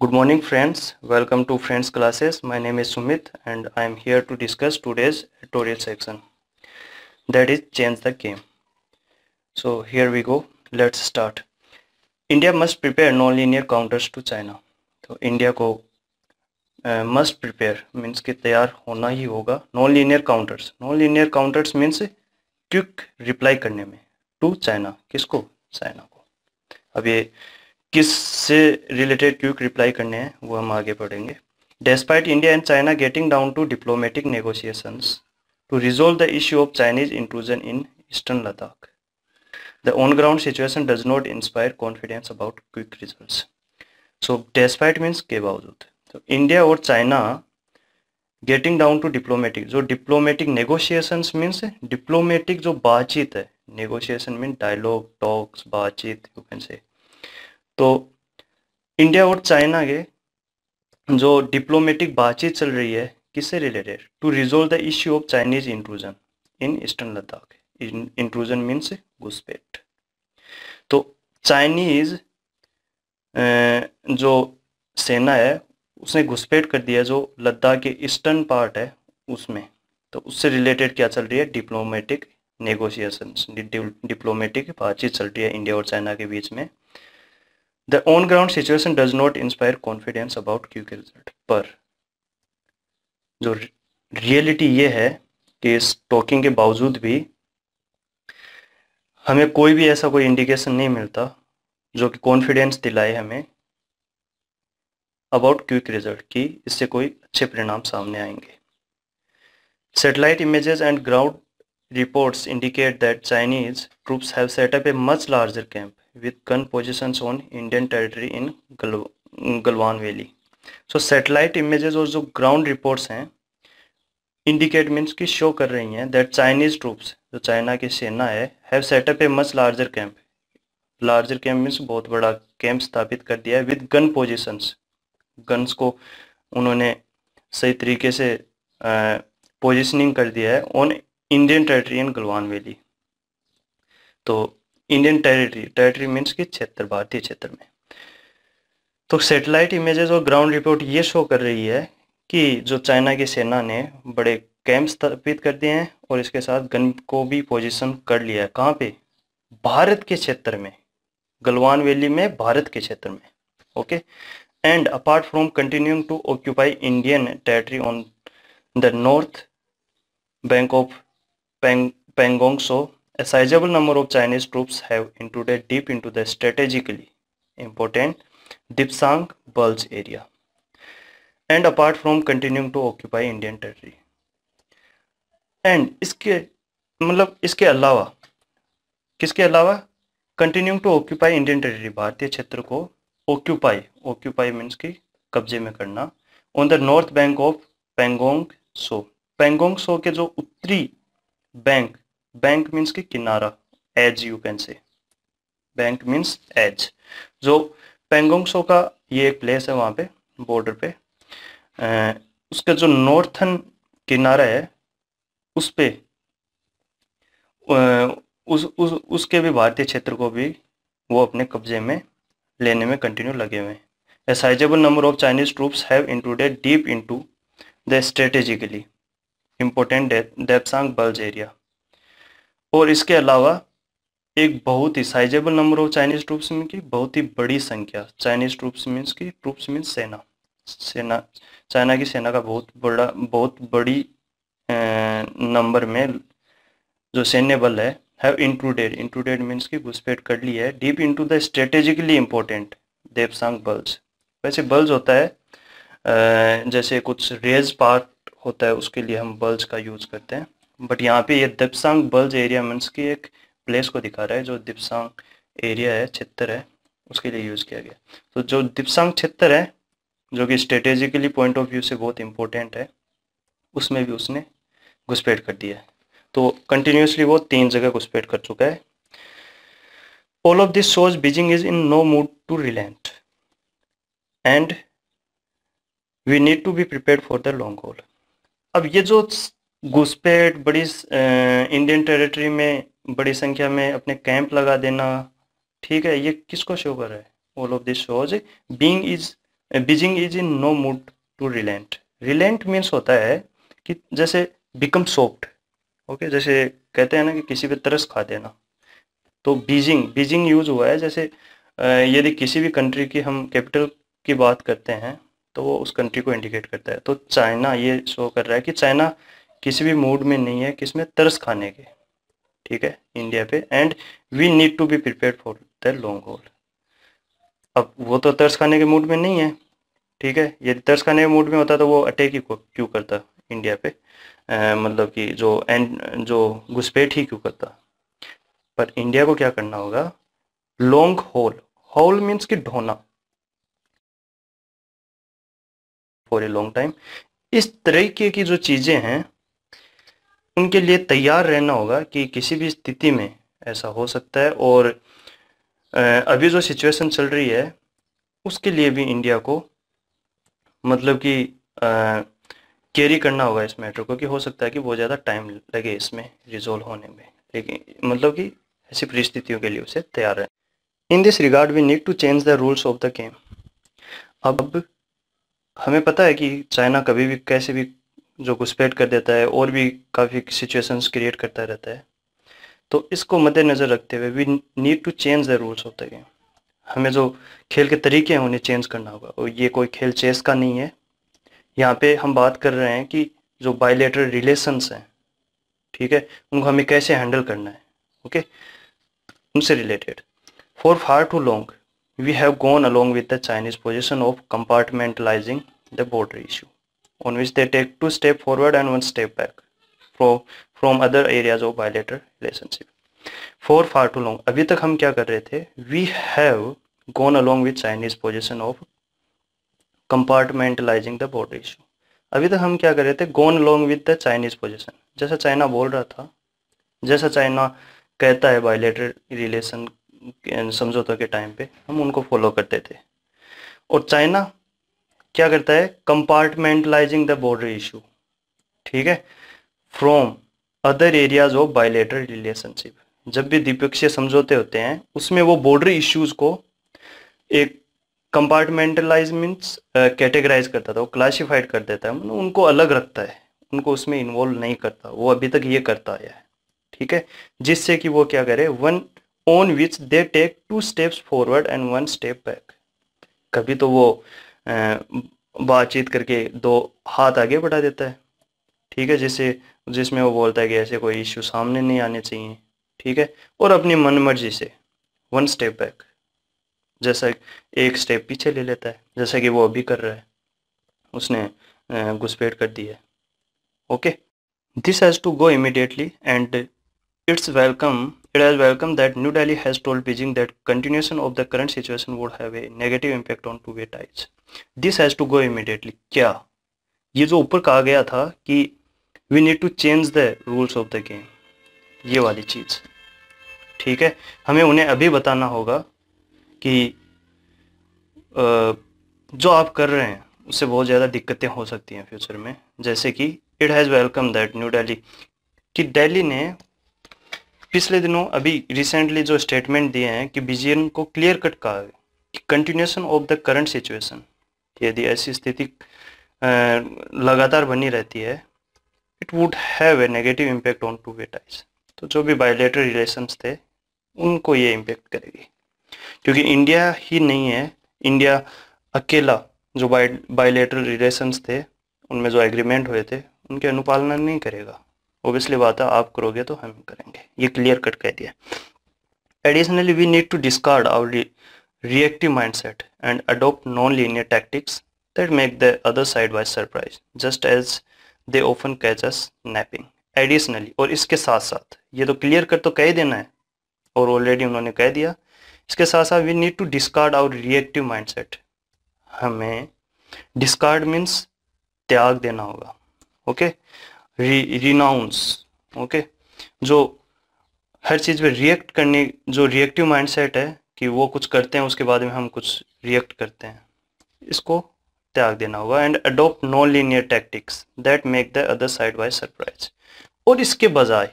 Good morning friends, welcome to Friends Classes. My name is Sumit and I am here to discuss today's tutorial section, that is change the game. So here we go, let's start. India must prepare non-linear counters to China. तो India को must prepare means कि तैयार होना ही होगा non linear counters means quick reply करने में to China, किसको? China को। अब ये किससे रिलेटेड क्विक रिप्लाई करने हैं वो हम आगे पढ़ेंगे। Despite India and China getting down to diplomatic negotiations to resolve the issue of Chinese intrusion in eastern Ladakh, the on-ground situation does not inspire confidence about quick results. So despite means के बावजूद, तो India और China getting down to diplomatic, जो diplomatic negotiations means diplomatic जो बातचीत है, negotiation mean dialogue talks बातचीत you can say. तो इंडिया और चाइना के जो डिप्लोमेटिक बातचीत चल रही है किससे related? To resolve the issue of Chinese intrusion in eastern Ladakh. Intrusion means घुसपैठ। तो चाइनीज जो सेना है उसने घुसपैठ कर दिया जो लद्दाख के ईस्टर्न पार्ट है उसमें। तो उससे रिलेटेड क्या चल रही है? डिप्लोमेटिक नेगोशिएशंस, डिप्लोमेटिक बातचीत चल रही है इंडिया और चाइना के बीच में। The on-ground situation does not inspire confidence about quick result. पर जो रियलिटी ये है कि इस टॉकिंग के बावजूद भी हमें कोई भी ऐसा कोई इंडिकेशन नहीं मिलता जो कि कॉन्फिडेंस दिलाए हमें अबाउट क्विक रिजल्ट, कि इससे कोई अच्छे परिणाम सामने आएंगे। Satellite images and ground reports indicate that Chinese troops have set up a much larger camp with gun positions on Indian territory in Galwan valley. So satellite images और जो ग्राउंड रिपोर्ट्स हैं इंडिकेट मीन्स की show कर रही हैं that Chinese troops, जो China की सेना है, have setup a much larger camp. Larger camp means बहुत बड़ा कैंप स्थापित कर दिया है विद गन पोजिशंस। गन्स को उन्होंने सही तरीके से पोजिशनिंग कर दिया है on Indian territory in Galwan valley. तो इंडियन टेरिटरी मीन्स की क्षेत्र, भारतीय क्षेत्र में। तो सैटेलाइट इमेजेस और ग्राउंड रिपोर्ट ये शो कर रही है कि जो चाइना की सेना ने बड़े कैंप स्थापित कर दिए हैं और इसके साथ गन को भी पोजीशन कर लिया है। कहाँ पे? भारत के क्षेत्र में, गलवान वैली में, भारत के क्षेत्र में। Okay. And apart from continuing to occupy Indian territory on the north bank of Pangong Tso, a sizable number of Chinese troops have intruded deep into the strategically important Dipsang Bulge area and apart from continuing to occupy Indian territory and इसके मतलब इसके अलावा, किसके अलावा? continuing to occupy Indian territory, भारतीय क्षेत्र को occupy means की कब्जे में करना, on the north bank of Pangong सो के जो उत्तरी बैंक मीन्स की किनारा, as you can say, bank means edge. जो पेंगोंग सो का ये एक प्लेस है वहाँ पे बॉर्डर पे, उसका जो नॉर्थन किनारा है उस पे उसके भी भारतीय क्षेत्र को भी वो अपने कब्जे में लेने में कंटिन्यू लगे हुए हैं। A sizeable number of Chinese troops have intruded deep into the strategically important Depsang bulge area. और इसके अलावा एक बहुत ही sizeable number of Chinese troops में की बहुत ही बड़ी संख्या, चाइनीज ट्रूप्स मीन्स सेना, चाइना की सेना का बहुत बड़ी नंबर में जो सैन्य बल है, हैव इंट्रूडेड मीन्स की घुसपैठ कर ली है deep into the strategically important Depsang bulge. वैसे बल्ज होता है जैसे कुछ रेज पार्ट होता है उसके लिए हम बल्ज का यूज करते हैं, बट यहाँ पे ये दिपसांग बल्ज एरिया मीन्स की एक प्लेस को दिखा रहा है जो दिपसांग एरिया है, क्षेत्र है, उसके लिए यूज़ किया गया। तो जो दिपसांग क्षेत्र है जो कि स्ट्रेटेजिकली पॉइंट ऑफ व्यू से बहुत इंपॉर्टेंट है, उसमें भी उसने घुसपैठ कर दिया है। तो कंटिन्यूसली वो 3 जगह घुसपैठ कर चुका है। All of this shows Beijing is in no mood to relent and we need to be prepared for the long haul. अब ये जो घुसपैठ, बड़ी इंडियन टेरिटरी में बड़ी संख्या में अपने कैंप लगा देना, ठीक है, ये किसको शो कर रहा है? All of this shows being is Beijing is in no mood to relent. Relent means होता है कि जैसे बिकम सॉफ्ट, ओके, जैसे कहते हैं ना कि किसी पे तरस खा देना, तो बीजिंग बीजिंग यूज हुआ है जैसे यदि किसी भी कंट्री की हम कैपिटल की बात करते हैं तो वो उस कंट्री को इंडिकेट करता है। तो चाइना ये शो कर रहा है कि चाइना किसी भी मूड में नहीं है किसमें तरस खाने के, ठीक है, इंडिया पे। And we need to be prepared for the long haul. अब वो तो तरस खाने के मूड में नहीं है, ठीक है, यदि तरस खाने के मूड में होता तो वो अटैक ही क्यों करता इंडिया पे, मतलब कि जो घुसपैठ ही क्यों करता। पर इंडिया को क्या करना होगा, लॉन्ग हॉल, हॉल मीन्स कि ढोना, फॉर ए लॉन्ग टाइम। इस तरीके की जो चीजें हैं उनके लिए तैयार रहना होगा कि किसी भी स्थिति में ऐसा हो सकता है। और अभी जो सिचुएशन चल रही है उसके लिए भी इंडिया को मतलब कि कैरी करना होगा इस मैटर को, कि हो सकता है कि बहुत ज़्यादा टाइम लगे इसमें रिजोल्व होने में, लेकिन मतलब कि ऐसी परिस्थितियों के लिए उसे तैयार है। In this regard we need to change the rules of the game. अब हमें पता है कि चाइना कभी भी कैसे भी जो घुसपैठ कर देता है और भी काफ़ी सिचुएशंस क्रिएट करता रहता है, तो इसको मद्देनज़र रखते हुए we need to change the rules of the game. हमें जो खेल के तरीके हैं उन्हें चेंज करना होगा। और ये कोई खेल चेस का नहीं है, यहाँ पे हम बात कर रहे हैं कि जो बायलैटरल रिलेशंस हैं, ठीक है, उनको हमें कैसे हैंडल करना है, ओके, उनसे related. For far too long we have gone along with the Chinese position of compartmentalising the border issue on which they take 2 step forward and 1 step back from other areas of bilateral relationship. For far too long, अभी तक हम क्या कर रहे थे, we have gone along with Chinese position of compartmentalising the border issue. अभी तक हम क्या कर रहे थे, गोन along with the Chinese position, जैसा चाइना बोल रहा था, जैसा चाइना कहता है बायलैटरल रिलेशन समझौता के टाइम पे, हम उनको फॉलो करते थे। और चाइना क्या करता है, कंपार्टमेंटलाइजिंग द बॉर्डर इशू, ठीक है, from other areas of bilateral relationship. जब भी द्विपक्षीय समझौते होते हैं उसमें वो बॉर्डर इश्यूज को एक कंपार्टमेंटलाइज मीन्स कैटेगराइज करता था, वो क्लासिफाइड कर देता है, मतलब उनको अलग रखता है, उनको उसमें इन्वॉल्व नहीं करता, वो अभी तक ये करता आया है, ठीक है, जिससे कि वो क्या करे, one on which they take 2 steps forward and 1 step back. कभी तो वो बातचीत करके 2 हाथ आगे बढ़ा देता है, ठीक है, जिसमें वो बोलता है कि ऐसे कोई इश्यू सामने नहीं आने चाहिए, ठीक है, और अपनी मन मर्जी से 1 स्टेप बैक, जैसा एक स्टेप पीछे ले लेता है, जैसा कि वो अभी कर रहा है, उसने घुसपैठ कर दी है, okay. This has to go immediately and it has welcomed that New Delhi has told Beijing that continuation of the current situation would have a negative impact on two-way ties. This has to go immediately। क्या ये जो ऊपर कहा गया था कि we need to change the rules of the game, ये वाली चीज़, ठीक है, हमें उन्हें अभी बताना होगा कि जो आप कर रहे हैं उससे बहुत ज़्यादा दिक्कतें हो सकती हैं फ्यूचर में। जैसे कि it has welcome that new Delhi, कि दिल्ली ने पिछले दिनों अभी रिसेंटली जो स्टेटमेंट दिए हैं कि बीजिंग को क्लियर कट कहा है कि continuation of the current situation, यदि ऐसी स्थिति लगातार बनी रहती है, it would have a negative impact on two way ties. तो जो भी बायलैटरल रिलेशंस थे उनको ये इम्पेक्ट करेगी, क्योंकि इंडिया ही नहीं है, इंडिया अकेला जो बायलैटरल रिलेशंस थे उनमें जो एग्रीमेंट हुए थे उनकी अनुपालना नहीं करेगा। ओबियसली बात है, आप करोगे तो हम करेंगे, ये क्लियर कट कह दिया। Additionally we need to discard our reactive mindset and adopt non linear tactics that make the other side by surprise just as they often catch us napping. Additionally, और इसके साथ साथ, ये तो क्लियर कट तो कह ही देना है और ऑलरेडी उन्होंने कह दिया, इसके साथ साथ we need to discard our reactive mindset. हमें डिस्कार्ड मीन्स त्याग देना होगा, ओके, रिनाउंस, ओके, जो हर चीज़ पे रिएक्ट करने, जो रिएक्टिव माइंडसेट है कि वो कुछ करते हैं उसके बाद में हम कुछ रिएक्ट करते हैं, इसको त्याग देना होगा। And adopt non linear tactics that make the other side by surprise. और इसके बजाय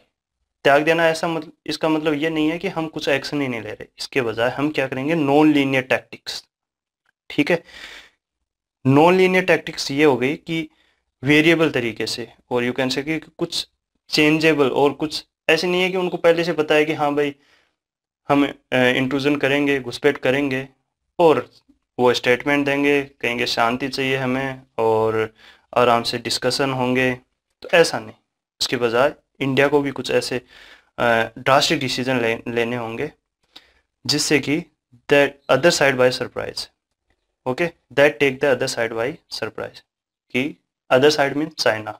त्याग देना, ऐसा मतलब इसका मतलब ये नहीं है कि हम कुछ एक्शन ही नहीं ले रहे, इसके बजाय हम क्या करेंगे, नॉन लीनियर टैक्टिक्स, ठीक है, नॉन लीनियर टैक्टिक्स ये हो गई कि वेरिएबल तरीके से, और यू कैन से कि कुछ चेंजेबल, और कुछ ऐसे नहीं है कि उनको पहले से पता है कि हाँ भाई हम इंट्रूजन करेंगे, घुसपैठ करेंगे और वो स्टेटमेंट देंगे, कहेंगे शांति चाहिए हमें और आराम से डिस्कशन होंगे। तो ऐसा नहीं, उसके बजाय इंडिया को भी कुछ ऐसे ड्रास्टिक डिसीजन लेने होंगे जिससे कि that other side by surprise, okay, that take the other side by surprise, कि other side mean China,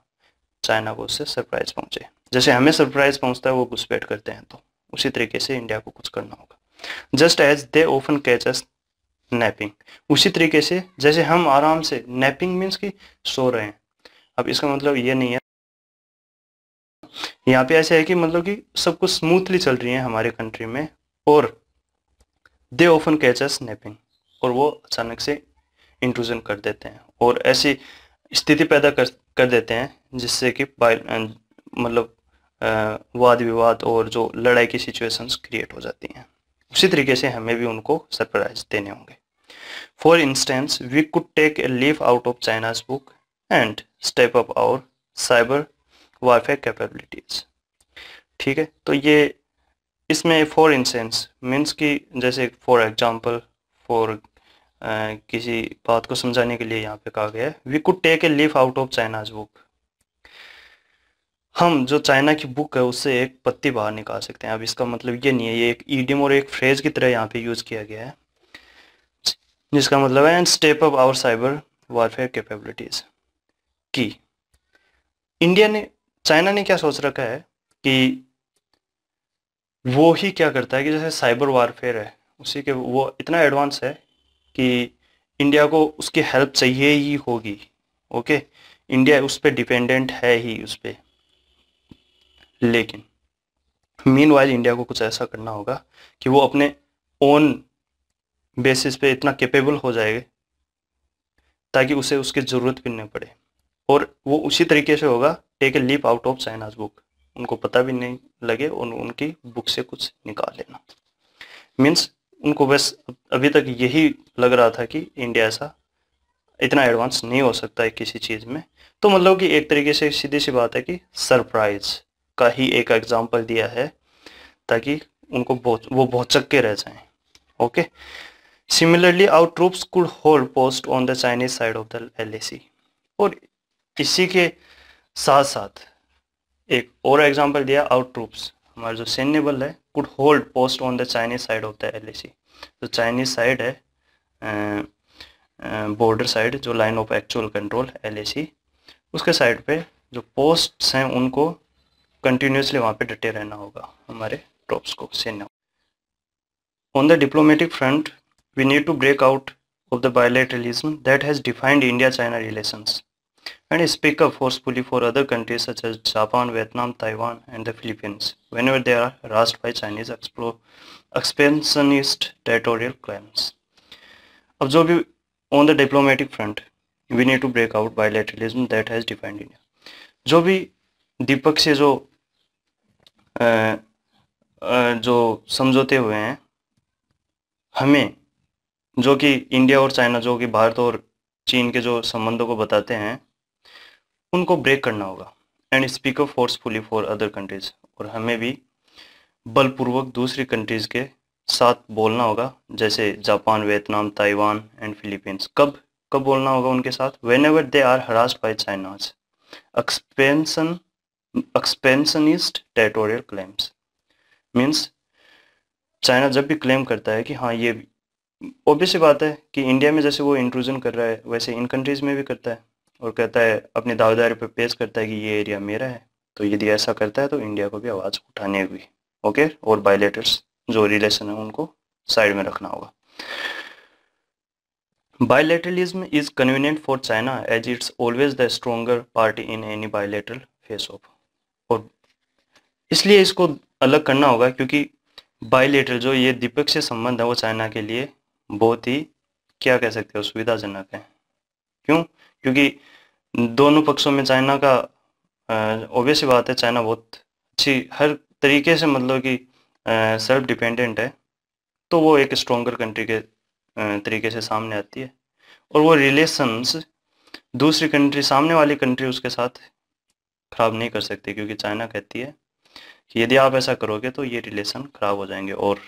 China को उससे सरप्राइज पहुंचे। जैसे हमें सरप्राइज पहुंचता है वो घुसपैठ करते हैं, तो उसी तरीके से इंडिया को कुछ करना होगा। Just as they often catch us napping, उसी तरीके से जैसे हम आराम से, नैपिंग मीन्स कि सो रहे हैं। अब इसका मतलब ये नहीं है, यहाँ पे ऐसे है कि मतलब कि सब कुछ स्मूथली चल रही है हमारे कंट्री में, और दे ऑफन कैच अस नैपिंग, और वो अचानक से इंट्रूजन कर देते हैं और ऐसी स्थिति पैदा कर देते हैं जिससे कि मतलब वाद विवाद और जो लड़ाई की सिचुएशंस क्रिएट हो जाती हैं। उसी तरीके से हमें भी उनको सरप्राइज देने होंगे। For instance we could take a leaf out of China's book and step up our cyber warfare capabilities. ठीक है, तो ये इसमें फॉर इंस्टेंस मीन्स कि जैसे फॉर एग्जांपल, फॉर किसी बात को समझाने के लिए यहाँ पे कहा गया है we could take a leaf out of China's book, हम जो चाइना की बुक है उससे एक पत्ती बाहर निकाल सकते हैं। अब इसका मतलब ये नहीं है, ये एक ईडियम और एक फ्रेज की तरह यहाँ पे यूज किया गया है, जिसका मतलब है and step up our cyber warfare capabilities, कि इंडिया ने, चाइना ने क्या सोच रखा है कि वो ही क्या करता है कि जैसे साइबर वारफेयर है उसी के, वो इतना एडवांस है कि इंडिया को उसकी हेल्प चाहिए ही होगी। ओके, इंडिया उस पर डिपेंडेंट है ही उस पर, लेकिन मीनवाइल इंडिया को कुछ ऐसा करना होगा कि वो अपने ओन बेसिस पे इतना कैपेबल हो जाएगा ताकि उसे उसकी ज़रूरत भी नहीं पड़े, और वो उसी तरीके से होगा take a leap out of China's book, उनको पता भी नहीं लगे और उनकी बुक से कुछ निकाल लेना। मीन्स उनको बस अभी तक यही लग रहा था कि इंडिया ऐसा इतना एडवांस नहीं हो सकता है किसी चीज़ में। तो मतलब कि एक तरीके से सीधी सी बात है कि सरप्राइज का ही एक एग्जांपल दिया है ताकि उनको वो भौचक के रह जाएं। Okay, similarly our troops could hold post on the Chinese side of the LAC, और इसी के साथ साथ एक और एग्जांपल दिया, आवर ट्रूप्स, हमारा जो सैन्य बल है, could hold post on the Chinese side of the LAC, जो चाइनीज साइड है बॉर्डर साइड, जो line of actual control LAC, उसके साइड पे जो पोस्ट्स हैं उनको कंटिन्यूसली वहाँ पे डटे रहना होगा हमारे ट्रूप्स को, सैन्य। On the diplomatic front we need to break out of the bilateralism that has defined India-China relations and speak up forcefully for other countries such as Japan, Vietnam, Taiwan and the Philippines whenever they are harassed by Chinese expansionist territorial claims. अब जो भी on the diplomatic front we need to break out bilateralism that has defined India, जो भी द्विपक्षीय जो समझौते हुए हैं हमें, जो कि इंडिया और चाइना, जो कि भारत और चीन के जो संबंधों को बताते हैं, उनको ब्रेक करना होगा and speak up forcefully for other countries, और हमें भी बलपूर्वक दूसरी कंट्रीज के साथ बोलना होगा, जैसे Japan, Vietnam, Taiwan and Philippines. कब कब बोलना होगा उनके साथ? Whenever they are harassed by China's expansionist territorial claims, means China जब भी क्लेम करता है कि हाँ ये ऑब्वियस बात है कि इंडिया में जैसे वो इंट्रूजन कर रहा है वैसे इन कंट्रीज़ में भी करता है, और कहता है अपनी दावेदारी पर पेश करता है कि ये एरिया मेरा है। तो यदि ऐसा करता है तो इंडिया को भी आवाज़ उठाने हुई, ओके, और बायलेटर्स जो रिलेशन है उनको साइड में रखना होगा। Bilateralism is convenient for China as it's always the stronger party in any bilateral face off, और इसलिए इसको अलग करना होगा क्योंकि बायलेटरल जो ये द्विपक्षीय संबंध है वो चाइना के लिए बहुत ही, क्या कह सकते हो, सुविधाजनक है। क्यों? क्योंकि दोनों पक्षों में चाइना का ऑब्वियस बात है, चाइना बहुत अच्छी हर तरीके से मतलब कि सेल्फ डिपेंडेंट है, तो वो एक स्ट्रॉन्गर कंट्री के तरीके से सामने आती है। और वो रिलेशंस दूसरी कंट्री, सामने वाली कंट्री उसके साथ ख़राब नहीं कर सकती, क्योंकि चाइना कहती है कि यदि आप ऐसा करोगे तो ये रिलेशन ख़राब हो जाएंगे और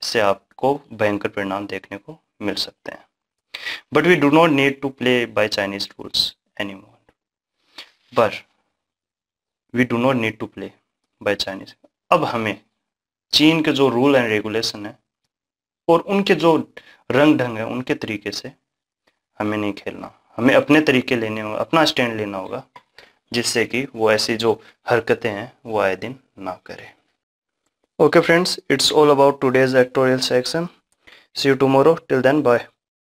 इससे आपको भयंकर परिणाम देखने को मिल सकते हैं। But we do not need to play by Chinese rules any more, but we do not need to play by Chinese. अब हमें चीन के जो रूल एंड रेगुलेशन है और उनके जो रंग ढंग है उनके तरीके से हमें नहीं खेलना, हमें अपने तरीके लेने होंगे, अपना स्टैंड लेना होगा, जिससे कि वो ऐसी जो हरकतें हैं वो आए दिन ना करे। Okay friends, it's all about today's editorial section. See you tomorrow. Till then, bye.